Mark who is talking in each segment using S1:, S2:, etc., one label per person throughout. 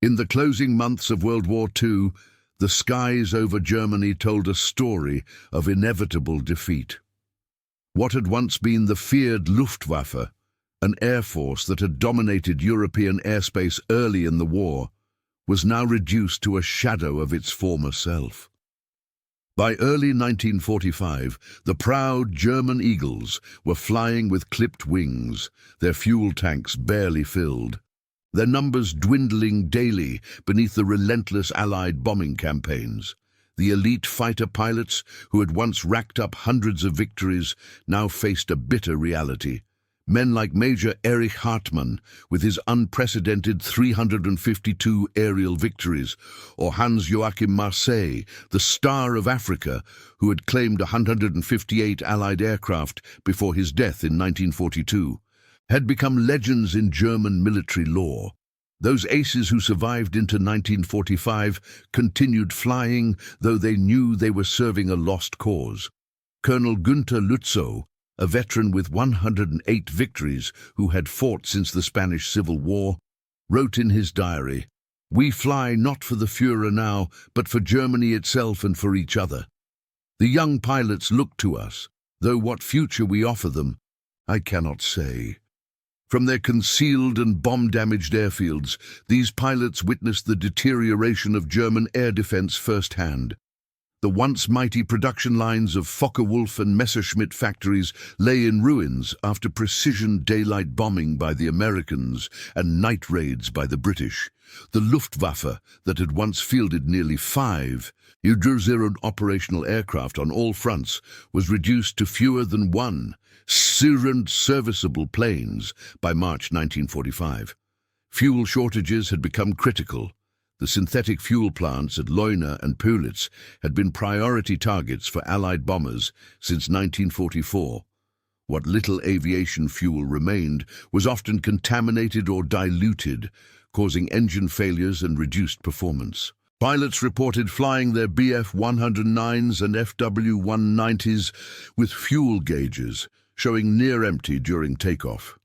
S1: In the closing months of World War II, the skies over Germany told a story of inevitable defeat. What had once been the feared Luftwaffe, an air force that had dominated European airspace early in the war, was now reduced to a shadow of its former self. By early 1945, the proud German Eagles were flying with clipped wings, their fuel tanks barely filled, their numbers dwindling daily beneath the relentless Allied bombing campaigns. The elite fighter pilots, who had once racked up hundreds of victories, now faced a bitter reality. Men like Major Erich Hartmann, with his unprecedented 352 aerial victories, or Hans-Joachim Marseille, the star of Africa, who had claimed 158 Allied aircraft before his death in 1942, had become legends in German military lore. Those aces who survived into 1945 continued flying, though they knew they were serving a lost cause. Colonel Günther Lützow, a veteran with 108 victories who had fought since the Spanish Civil War, wrote in his diary, "We fly not for the Führer now, but for Germany itself and for each other." The young pilots look to us, though what future we offer them, I cannot say. From their concealed and bomb-damaged airfields, these pilots witnessed the deterioration of German air defense firsthand. The once mighty production lines of Focke-Wulf and Messerschmitt factories lay in ruins after precision daylight bombing by the Americans and night raids by the British. The Luftwaffe, that had once fielded nearly 5 operational aircraft on all fronts, was reduced to fewer than 1 serviceable planes by March 1945. Fuel shortages had become critical. The synthetic fuel plants at Leuna and Pulitz had been priority targets for Allied bombers since 1944. What little aviation fuel remained was often contaminated or diluted, causing engine failures and reduced performance. Pilots reported flying their Bf-109s and Fw-190s with fuel gauges showing near empty during takeoff.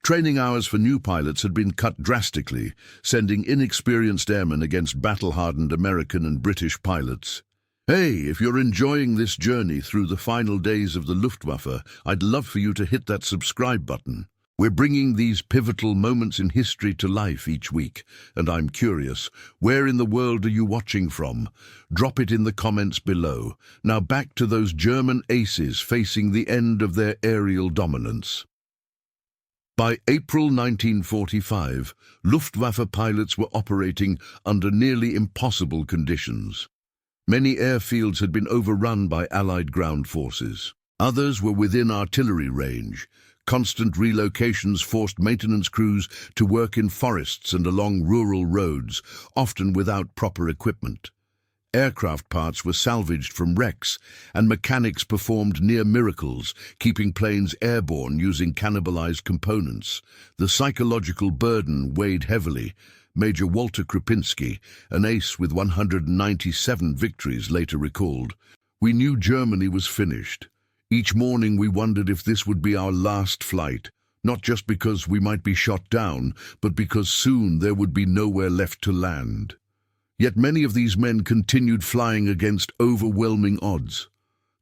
S1: Training hours for new pilots had been cut drastically, sending inexperienced airmen against battle-hardened American and British pilots. Hey, if you're enjoying this journey through the final days of the Luftwaffe, I'd love for you to hit that subscribe button. We're bringing these pivotal moments in history to life each week, and I'm curious, where in the world are you watching from? Drop it in the comments below. Now back to those German aces facing the end of their aerial dominance. By April 1945, Luftwaffe pilots were operating under nearly impossible conditions. Many airfields had been overrun by Allied ground forces. Others were within artillery range. Constant relocations forced maintenance crews to work in forests and along rural roads, often without proper equipment. Aircraft parts were salvaged from wrecks, and mechanics performed near miracles, keeping planes airborne using cannibalized components. The psychological burden weighed heavily. Major Walter Krupinski, an ace with 197 victories, later recalled, "We knew Germany was finished. Each morning we wondered if this would be our last flight, not just because we might be shot down, but because soon there would be nowhere left to land." Yet many of these men continued flying against overwhelming odds.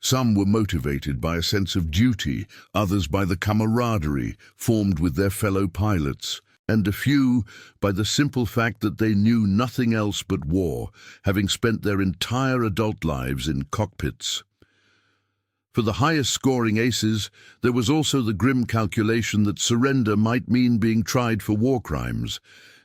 S1: Some were motivated by a sense of duty, others by the camaraderie formed with their fellow pilots, and a few by the simple fact that they knew nothing else but war, having spent their entire adult lives in cockpits. For the highest-scoring aces, there was also the grim calculation that surrender might mean being tried for war crimes,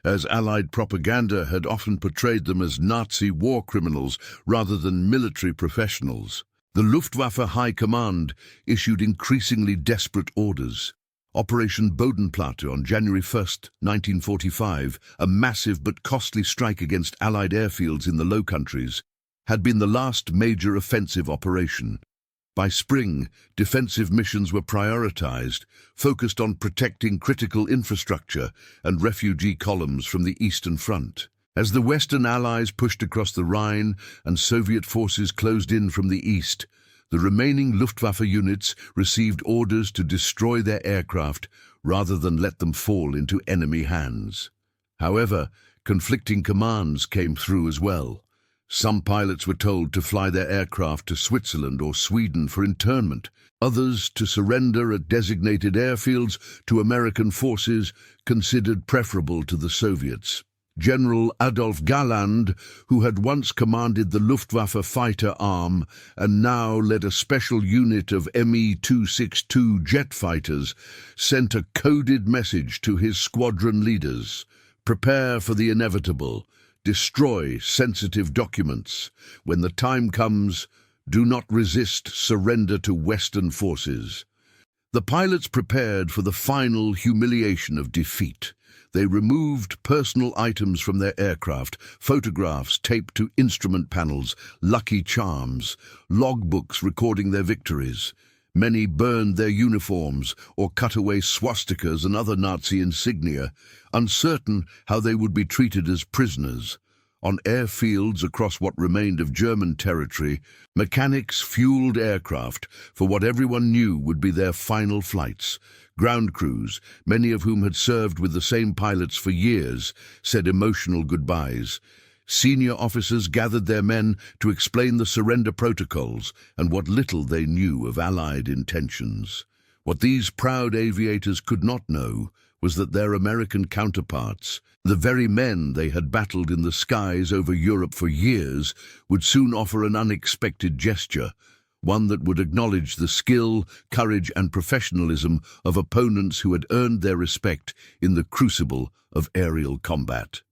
S1: as Allied propaganda had often portrayed them as Nazi war criminals rather than military professionals. The Luftwaffe High Command issued increasingly desperate orders. Operation Bodenplatte on January 1, 1945, a massive but costly strike against Allied airfields in the Low Countries, had been the last major offensive operation. By spring, defensive missions were prioritized, focused on protecting critical infrastructure and refugee columns from the Eastern Front. As the Western Allies pushed across the Rhine and Soviet forces closed in from the east, the remaining Luftwaffe units received orders to destroy their aircraft rather than let them fall into enemy hands. However, Conflicting commands came through as well. Some pilots were told to fly their aircraft to Switzerland or Sweden for internment, others to surrender at designated airfields to American forces considered preferable to the Soviets. General Adolf Galland, who had once commanded the Luftwaffe fighter arm and now led a special unit of Me-262 jet fighters, sent a coded message to his squadron leaders: "Prepare for the inevitable. Destroy sensitive documents. When the time comes, do not resist surrender to Western forces." The pilots prepared for the final humiliation of defeat. They removed personal items from their aircraft, photographs taped to instrument panels, lucky charms, logbooks recording their victories. Many burned their uniforms or cut away swastikas and other Nazi insignia, uncertain how they would be treated as prisoners. On airfields across what remained of German territory, mechanics fueled aircraft for what everyone knew would be their final flights. Ground crews, many of whom had served with the same pilots for years, said emotional goodbyes. Senior officers gathered their men to explain the surrender protocols and what little they knew of Allied intentions. What these proud aviators could not know was that their American counterparts, the very men they had battled in the skies over Europe for years, would soon offer an unexpected gesture, one that would acknowledge the skill, courage and professionalism of opponents who had earned their respect in the crucible of aerial combat.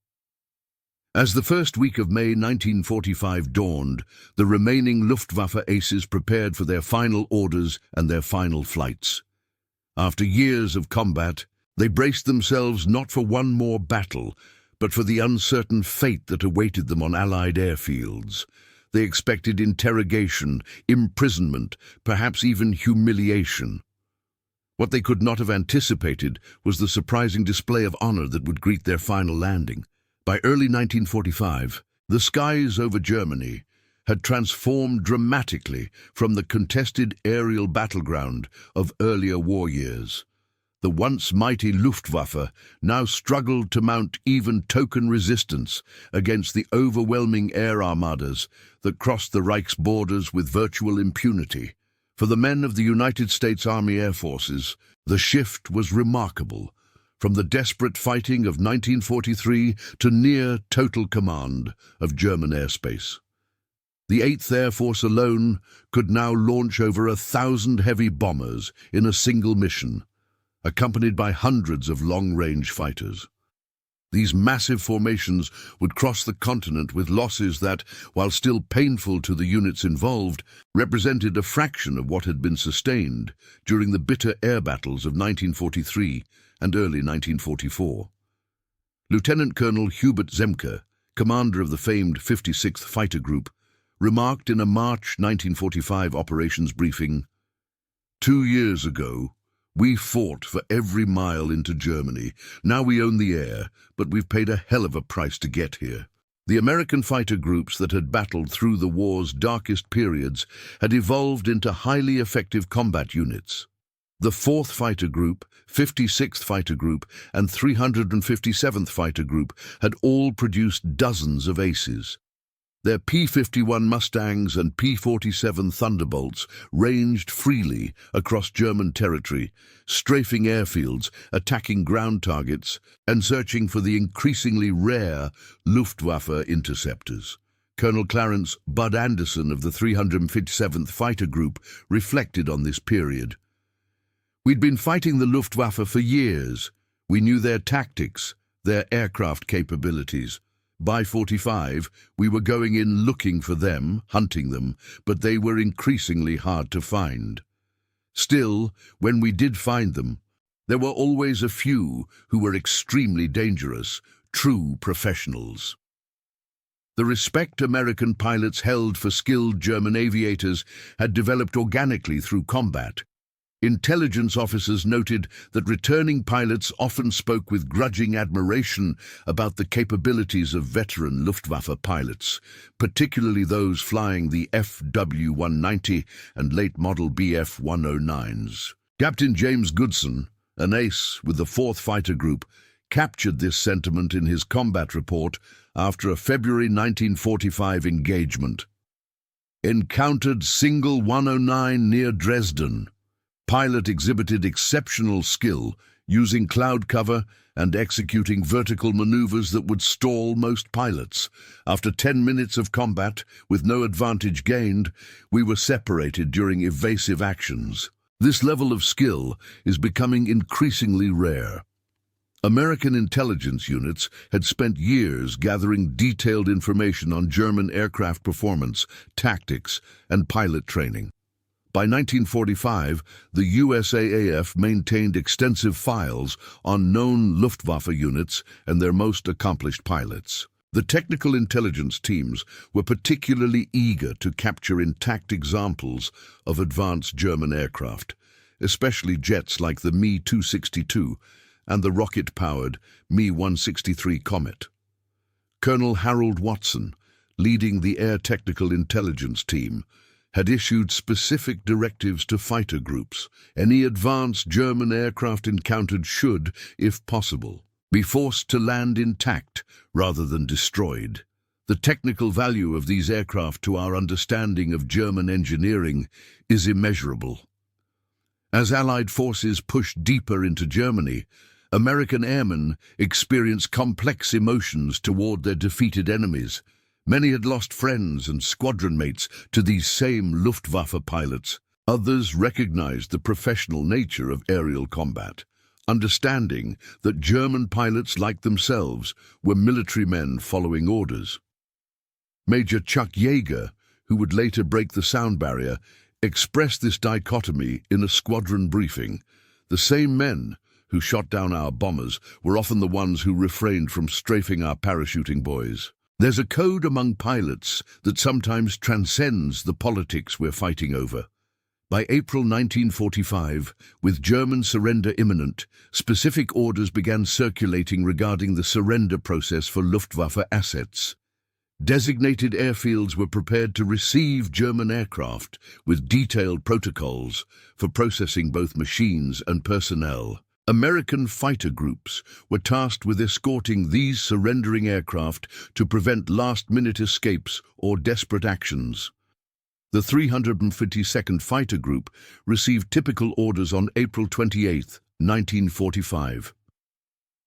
S1: As the first week of May 1945 dawned, the remaining Luftwaffe aces prepared for their final orders and their final flights. After years of combat, they braced themselves not for one more battle, but for the uncertain fate that awaited them on Allied airfields. They expected interrogation, imprisonment, perhaps even humiliation. What they could not have anticipated was the surprising display of honor that would greet their final landing. By early 1945, the skies over Germany had transformed dramatically from the contested aerial battleground of earlier war years. The once mighty Luftwaffe now struggled to mount even token resistance against the overwhelming air armadas that crossed the Reich's borders with virtual impunity. For the men of the United States Army Air Forces, the shift was remarkable. From the desperate fighting of 1943 to near total command of German airspace. The 8th Air Force alone could now launch over 1,000 heavy bombers in a single mission, accompanied by hundreds of long-range fighters. These massive formations would cross the continent with losses that, while still painful to the units involved, represented a fraction of what had been sustained during the bitter air battles of 1943 and early 1944. Lieutenant Colonel Hubert Zemke, commander of the famed 56th Fighter Group, remarked in a March 1945 operations briefing, "2 years ago, we fought for every mile into Germany. Now we own the air, but we've paid a hell of a price to get here." The American fighter groups that had battled through the war's darkest periods had evolved into highly effective combat units. The 4th Fighter Group, 56th Fighter Group, and 357th Fighter Group had all produced dozens of aces. Their P-51 Mustangs and P-47 Thunderbolts ranged freely across German territory, strafing airfields, attacking ground targets, and searching for the increasingly rare Luftwaffe interceptors. Colonel Clarence "Bud" Anderson of the 357th Fighter Group reflected on this period. "We'd been fighting the Luftwaffe for years. We knew their tactics, their aircraft capabilities. By 45, we were going in looking for them, hunting them, but they were increasingly hard to find. Still, when we did find them, there were always a few who were extremely dangerous, true professionals." The respect American pilots held for skilled German aviators had developed organically through combat. Intelligence officers noted that returning pilots often spoke with grudging admiration about the capabilities of veteran Luftwaffe pilots, particularly those flying the FW-190 and late-model Bf-109s. Captain James Goodson, an ace with the 4th Fighter Group, captured this sentiment in his combat report after a February 1945 engagement. Encountered Single 109 near Dresden. Pilot exhibited exceptional skill, using cloud cover and executing vertical maneuvers that would stall most pilots. After 10 minutes of combat, with no advantage gained, we were separated during evasive actions. This level of skill is becoming increasingly rare. American intelligence units had spent years gathering detailed information on German aircraft performance, tactics, and pilot training. By 1945, the USAAF maintained extensive files on known Luftwaffe units and their most accomplished pilots. The technical intelligence teams were particularly eager to capture intact examples of advanced German aircraft, especially jets like the Me-262 and the rocket-powered Me-163 Comet. Colonel Harold Watson, leading the Air Technical Intelligence Team, had issued specific directives to fighter groups. Any advanced German aircraft encountered should, if possible, be forced to land intact rather than destroyed. The technical value of these aircraft to our understanding of German engineering is immeasurable. As Allied forces pushed deeper into Germany, American airmen experienced complex emotions toward their defeated enemies. Many had lost friends and squadron mates to these same Luftwaffe pilots. Others recognized the professional nature of aerial combat, understanding that German pilots like themselves were military men following orders. Major Chuck Yeager, who would later break the sound barrier, expressed this dichotomy in a squadron briefing. The same men who shot down our bombers were often the ones who refrained from strafing our parachuting boys. There's a code among pilots that sometimes transcends the politics we're fighting over. By April 1945, with German surrender imminent, specific orders began circulating regarding the surrender process for Luftwaffe assets. Designated airfields were prepared to receive German aircraft with detailed protocols for processing both machines and personnel. American fighter groups were tasked with escorting these surrendering aircraft to prevent last-minute escapes or desperate actions. The 352nd Fighter Group received typical orders on April 28, 1945.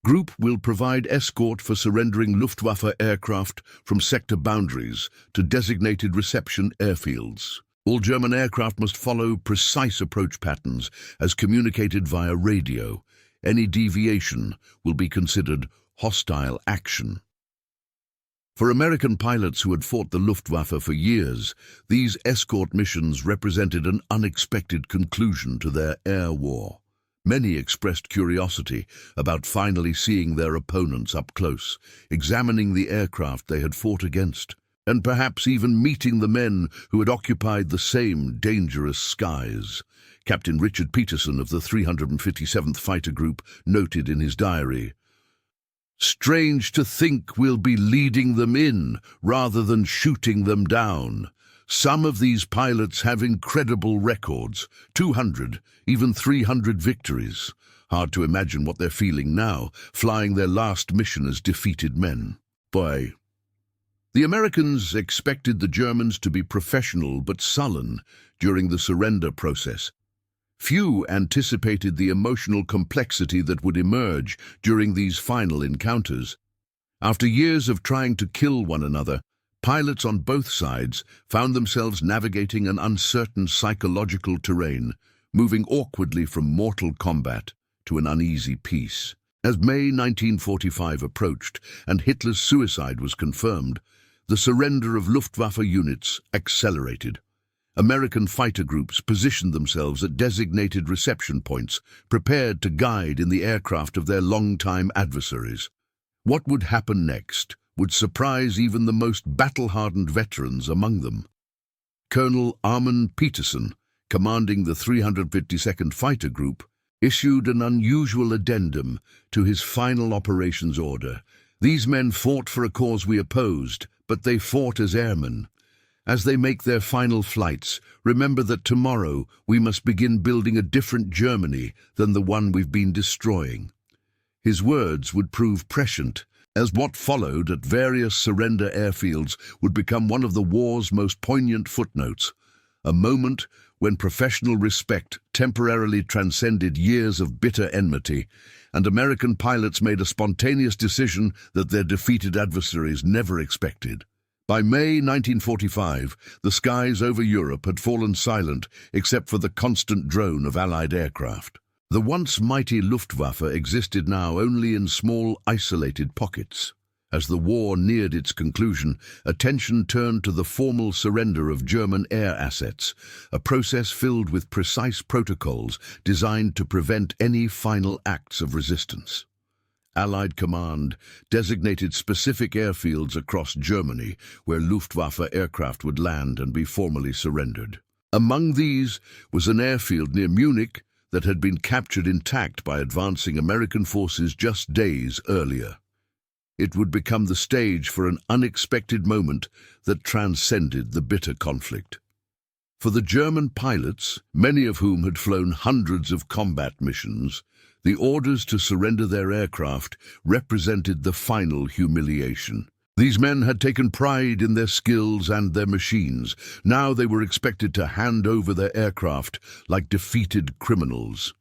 S1: Group will provide escort for surrendering Luftwaffe aircraft from sector boundaries to designated reception airfields. All German aircraft must follow precise approach patterns as communicated via radio. Any deviation will be considered hostile action. For American pilots who had fought the Luftwaffe for years, these escort missions represented an unexpected conclusion to their air war. Many expressed curiosity about finally seeing their opponents up close, examining the aircraft they had fought against, and perhaps even meeting the men who had occupied the same dangerous skies. Captain Richard Peterson of the 357th Fighter Group noted in his diary, "Strange to think we'll be leading them in rather than shooting them down. Some of these pilots have incredible records, 200, even 300 victories. Hard to imagine what they're feeling now, flying their last mission as defeated men." Boy. The Americans expected the Germans to be professional but sullen during the surrender process. Few anticipated the emotional complexity that would emerge during these final encounters. After years of trying to kill one another, pilots on both sides found themselves navigating an uncertain psychological terrain, moving awkwardly from mortal combat to an uneasy peace. As May 1945 approached and Hitler's suicide was confirmed, the surrender of Luftwaffe units accelerated. American fighter groups positioned themselves at designated reception points, prepared to guide in the aircraft of their longtime adversaries. What would happen next would surprise even the most battle-hardened veterans among them. Colonel Armand Peterson, commanding the 352nd Fighter Group, issued an unusual addendum to his final operations order. "These men fought for a cause we opposed, but they fought as airmen. As they make their final flights, remember that tomorrow we must begin building a different Germany than the one we've been destroying." His words would prove prescient, as what followed at various surrender airfields would become one of the war's most poignant footnotes, a moment when professional respect temporarily transcended years of bitter enmity, and American pilots made a spontaneous decision that their defeated adversaries never expected. By May 1945, the skies over Europe had fallen silent except for the constant drone of Allied aircraft. The once mighty Luftwaffe existed now only in small, isolated pockets. As the war neared its conclusion, attention turned to the formal surrender of German air assets, a process filled with precise protocols designed to prevent any final acts of resistance. Allied command designated specific airfields across Germany where Luftwaffe aircraft would land and be formally surrendered. Among these was an airfield near Munich that had been captured intact by advancing American forces just days earlier. It would become the stage for an unexpected moment that transcended the bitter conflict. For the German pilots, many of whom had flown hundreds of combat missions, the orders to surrender their aircraft represented the final humiliation. These men had taken pride in their skills and their machines. Now they were expected to hand over their aircraft like defeated criminals.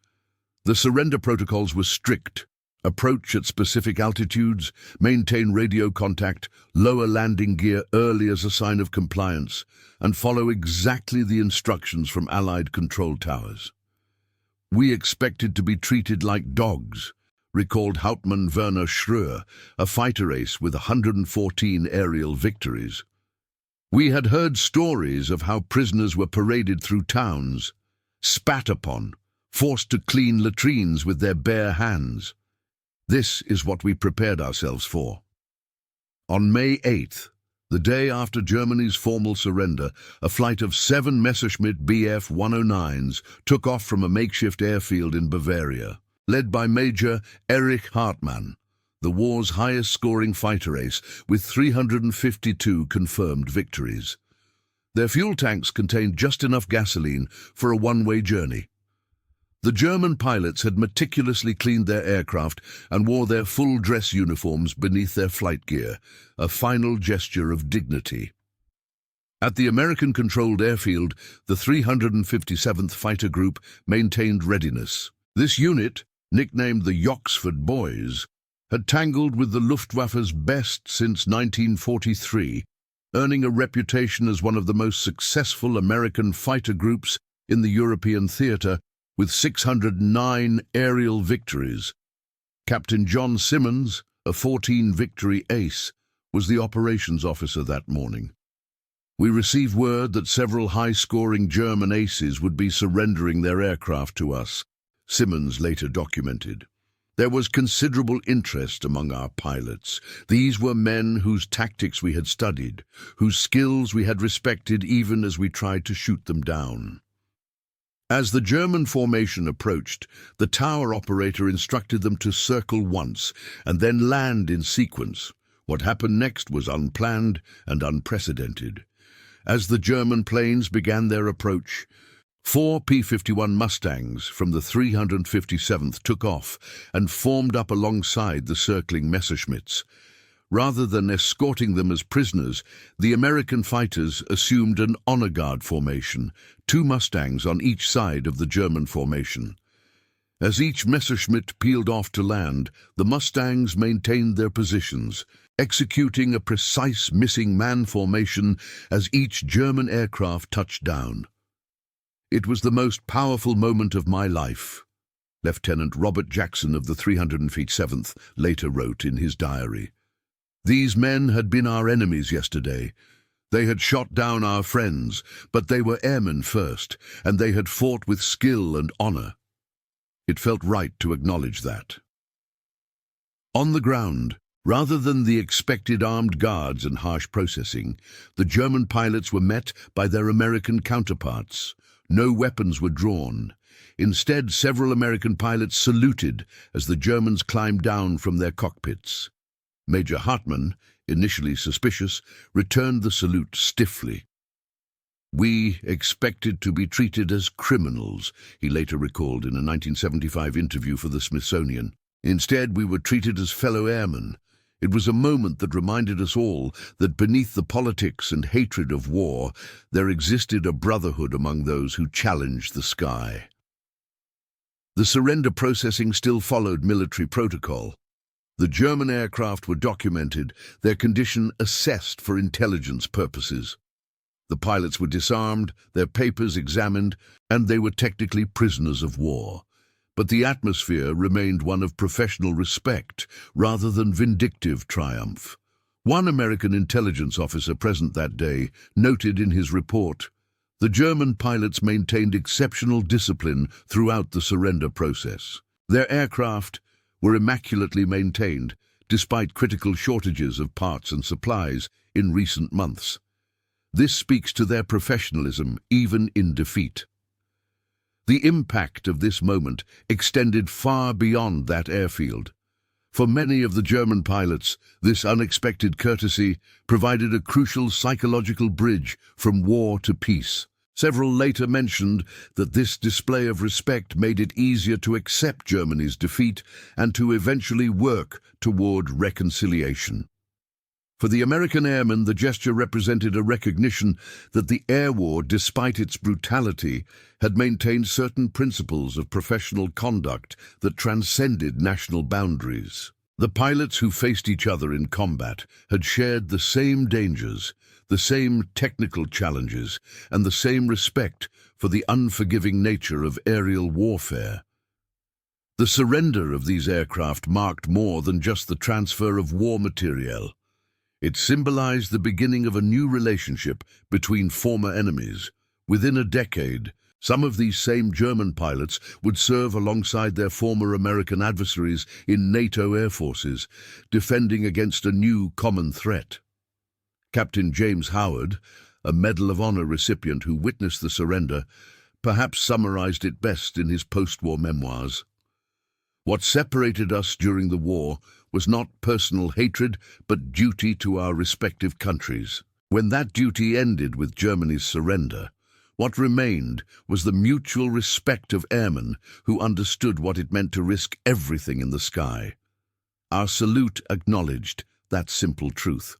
S1: The surrender protocols were strict. Approach at specific altitudes, maintain radio contact, lower landing gear early as a sign of compliance, and follow exactly the instructions from Allied control towers. We expected to be treated like dogs, recalled Hauptmann Werner Schröer, a fighter ace with 114 aerial victories. We had heard stories of how prisoners were paraded through towns, spat upon, forced to clean latrines with their bare hands. This is what we prepared ourselves for. On May 8th, the day after Germany's formal surrender, a flight of 7 Messerschmitt Bf-109s took off from a makeshift airfield in Bavaria, led by Major Erich Hartmann, the war's highest-scoring fighter ace, with 352 confirmed victories. Their fuel tanks contained just enough gasoline for a one-way journey. The German pilots had meticulously cleaned their aircraft and wore their full dress uniforms beneath their flight gear, a final gesture of dignity. At the American-controlled airfield, the 357th Fighter Group maintained readiness. This unit, nicknamed the Yoxford Boys, had tangled with the Luftwaffe's best since 1943, earning a reputation as one of the most successful American fighter groups in the European theater, with 609 aerial victories. Captain John Simmons, a 14-victory ace, was the operations officer that morning. We received word that several high-scoring German aces would be surrendering their aircraft to us, Simmons later documented. There was considerable interest among our pilots. These were men whose tactics we had studied, whose skills we had respected even as we tried to shoot them down. As the German formation approached, the tower operator instructed them to circle once and then land in sequence. What happened next was unplanned and unprecedented. As the German planes began their approach, 4 P-51 Mustangs from the 357th took off and formed up alongside the circling Messerschmitts. Rather than escorting them as prisoners, the American fighters assumed an honor guard formation, 2 Mustangs on each side of the German formation. As each Messerschmitt peeled off to land, the Mustangs maintained their positions, executing a precise missing man formation as each German aircraft touched down. It was the most powerful moment of my life, Lieutenant Robert Jackson of the 357th later wrote in his diary. These men had been our enemies yesterday. They had shot down our friends, but they were airmen first, and they had fought with skill and honor. It felt right to acknowledge that. On the ground, rather than the expected armed guards and harsh processing, the German pilots were met by their American counterparts. No weapons were drawn. Instead, several American pilots saluted as the Germans climbed down from their cockpits. Major Hartmann, initially suspicious, returned the salute stiffly. "We expected to be treated as criminals," he later recalled in a 1975 interview for the Smithsonian. Instead, we were treated as fellow airmen. It was a moment that reminded us all that beneath the politics and hatred of war, there existed a brotherhood among those who challenged the sky. The surrender processing still followed military protocol. The German aircraft were documented, their condition assessed for intelligence purposes. The pilots were disarmed, their papers examined, and they were technically prisoners of war. But the atmosphere remained one of professional respect rather than vindictive triumph. One American intelligence officer present that day noted in his report, "The German pilots maintained exceptional discipline throughout the surrender process. Their aircraft were immaculately maintained, despite critical shortages of parts and supplies in recent months. This speaks to their professionalism, even in defeat." The impact of this moment extended far beyond that airfield. For many of the German pilots, this unexpected courtesy provided a crucial psychological bridge from war to peace. Several later mentioned that this display of respect made it easier to accept Germany's defeat and to eventually work toward reconciliation. For the American airmen, the gesture represented a recognition that the air war, despite its brutality, had maintained certain principles of professional conduct that transcended national boundaries. The pilots who faced each other in combat had shared the same dangers, the same technical challenges, and the same respect for the unforgiving nature of aerial warfare. The surrender of these aircraft marked more than just the transfer of war materiel. It symbolized the beginning of a new relationship between former enemies. Within a decade, some of these same German pilots would serve alongside their former American adversaries in NATO air forces, defending against a new common threat. Captain James Howard, a Medal of Honor recipient who witnessed the surrender, perhaps summarized it best in his post-war memoirs. "What separated us during the war was not personal hatred, but duty to our respective countries. When that duty ended with Germany's surrender, what remained was the mutual respect of airmen who understood what it meant to risk everything in the sky. Our salute acknowledged that simple truth."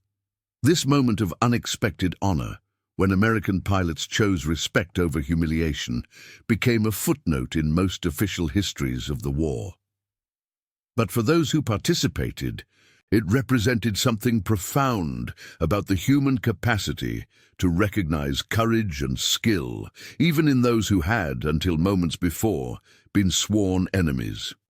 S1: This moment of unexpected honor, when American pilots chose respect over humiliation, became a footnote in most official histories of the war. But for those who participated, it represented something profound about the human capacity to recognize courage and skill, even in those who had, until moments before, been sworn enemies.